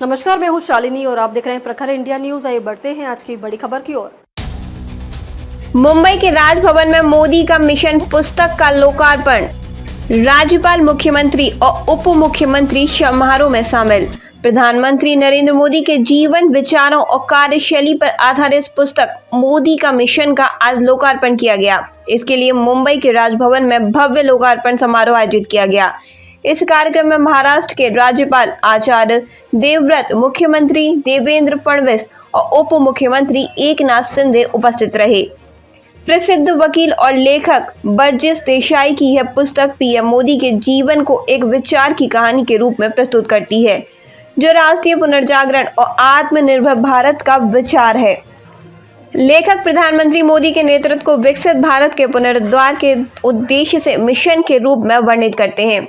नमस्कार, मैं हूं शालिनी और आप देख रहे हैं प्रखर इंडिया न्यूज। आइए बढ़ते हैं आज की बड़ी खबर की ओर। मुंबई के राजभवन में मोदी का मिशन पुस्तक का लोकार्पण। राज्यपाल, मुख्यमंत्री और उप मुख्यमंत्री समारोह में शामिल। प्रधानमंत्री नरेंद्र मोदी के जीवन, विचारों और कार्यशैली पर आधारित पुस्तक मोदी का मिशन का आज लोकार्पण किया गया। इसके लिए मुंबई के राजभवन में भव्य लोकार्पण समारोह आयोजित किया गया। इस कार्यक्रम में महाराष्ट्र के राज्यपाल आचार्य देवव्रत, मुख्यमंत्री देवेंद्र फडणवीस और उप मुख्यमंत्री एकनाथ शिंदे उपस्थित रहे। प्रसिद्ध वकील और लेखक बर्जेस देसाई की यह पुस्तक पीएम मोदी के जीवन को एक विचार की कहानी के रूप में प्रस्तुत करती है, जो राष्ट्रीय पुनर्जागरण और आत्मनिर्भर भारत का विचार है। लेखक प्रधानमंत्री मोदी के नेतृत्व को विकसित भारत के पुनरुद्धार के उद्देश्य से मिशन के रूप में वर्णित करते हैं।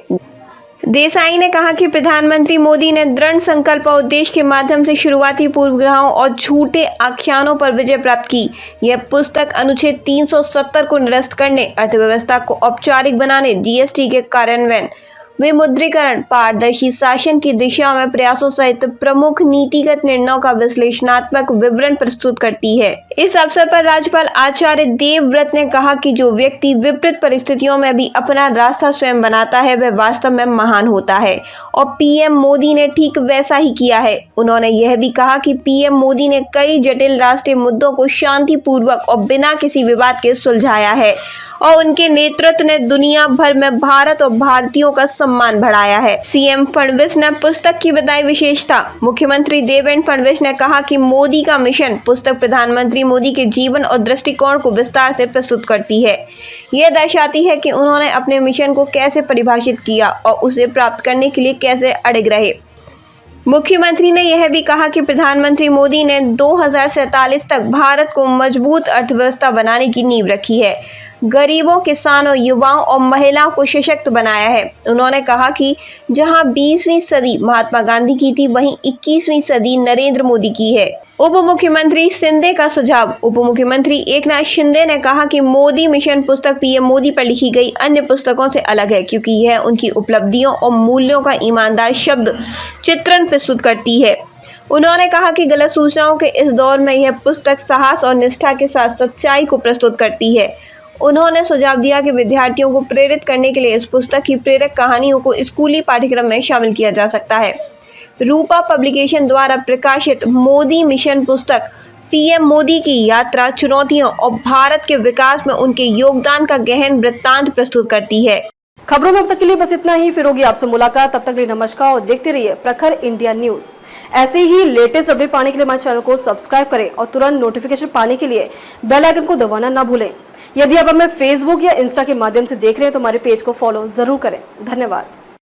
देसाई ने कहा कि प्रधानमंत्री मोदी ने दृढ़ संकल्प और उद्देश्य के माध्यम से शुरुआती पूर्वाग्रहों और झूठे आख्यानों पर विजय प्राप्त की। यह पुस्तक अनुच्छेद 370 को निरस्त करने, अर्थव्यवस्था को औपचारिक बनाने, जीएसटी के कार्यान्वयन, विमुद्रीकरण, पारदर्शी शासन की दिशा में प्रयासों सहित प्रमुख नीतिगत निर्णयों का विश्लेषणात्मक विवरण प्रस्तुत करती है। इस अवसर पर राज्यपाल आचार्य देवव्रत ने कहा कि जो व्यक्ति विपरीत परिस्थितियों में भी अपना रास्ता स्वयं बनाता है, वह वास्तव में महान होता है और पीएम मोदी ने ठीक वैसा ही किया है। उन्होंने यह भी कहा कि पीएम मोदी ने कई जटिल राष्ट्रीय मुद्दों को शांतिपूर्वक और बिना किसी विवाद के सुलझाया है और उनके नेतृत्व ने दुनिया भर में भारत और भारतीयों का सम्मान बढ़ाया है। सीएम फडणवीस ने पुस्तक की बताई विशेषता। मुख्यमंत्री देवेंद्र फडणवीस ने कहा कि मोदी का मिशन पुस्तक प्रधानमंत्री मोदी के जीवन और दृष्टिकोण को विस्तार से प्रस्तुत करती है। यह दर्शाती है कि उन्होंने अपने मिशन को कैसे परिभाषित किया और उसे प्राप्त करने के लिए कैसे अड़िग रहे। मुख्यमंत्री ने यह भी कहा कि प्रधानमंत्री मोदी ने 2047 तक भारत को मजबूत अर्थव्यवस्था बनाने की नींव रखी है, गरीबों, किसानों, युवाओं और महिलाओं को सशक्त बनाया है। उन्होंने कहा कि जहां 20वीं सदी महात्मा गांधी की थी, वहीं 21वीं सदी नरेंद्र मोदी की है। उप मुख्यमंत्री शिंदे का सुझाव। उप मुख्यमंत्री एकनाथ शिंदे ने कहा कि मोदी मिशन पुस्तक पीएम मोदी पर लिखी गई अन्य पुस्तकों से अलग है, क्योंकि यह उनकी उपलब्धियों और मूल्यों का ईमानदार शब्द चित्रण प्रस्तुत करती है। उन्होंने कहा कि गलत सूचनाओं के इस दौर में यह पुस्तक साहस और निष्ठा के साथ सच्चाई को प्रस्तुत करती है। उन्होंने सुझाव दिया कि विद्यार्थियों को प्रेरित करने के लिए इस पुस्तक की प्रेरक कहानियों को स्कूली पाठ्यक्रम में शामिल किया जा सकता है। रूपा पब्लिकेशन द्वारा प्रकाशित मोदी मिशन पुस्तक पीएम मोदी की यात्रा, चुनौतियों और भारत के विकास में उनके योगदान का गहन वृत्तांत प्रस्तुत करती है। खबरों में अब तक के लिए बस इतना ही। फिर होगी आपसे मुलाकात, तब तक के लिए नमस्कार और देखते रहिए प्रखर इंडिया न्यूज। ऐसे ही लेटेस्ट अपडेट पाने के लिए हमारे चैनल को सब्सक्राइब करें और तुरंत नोटिफिकेशन पाने के लिए बेल आइकन को दबाना ना भूलें। यदि आप हमें फेसबुक या इंस्टा के माध्यम से देख रहे हैं तो हमारे पेज को फॉलो जरूर करें। धन्यवाद।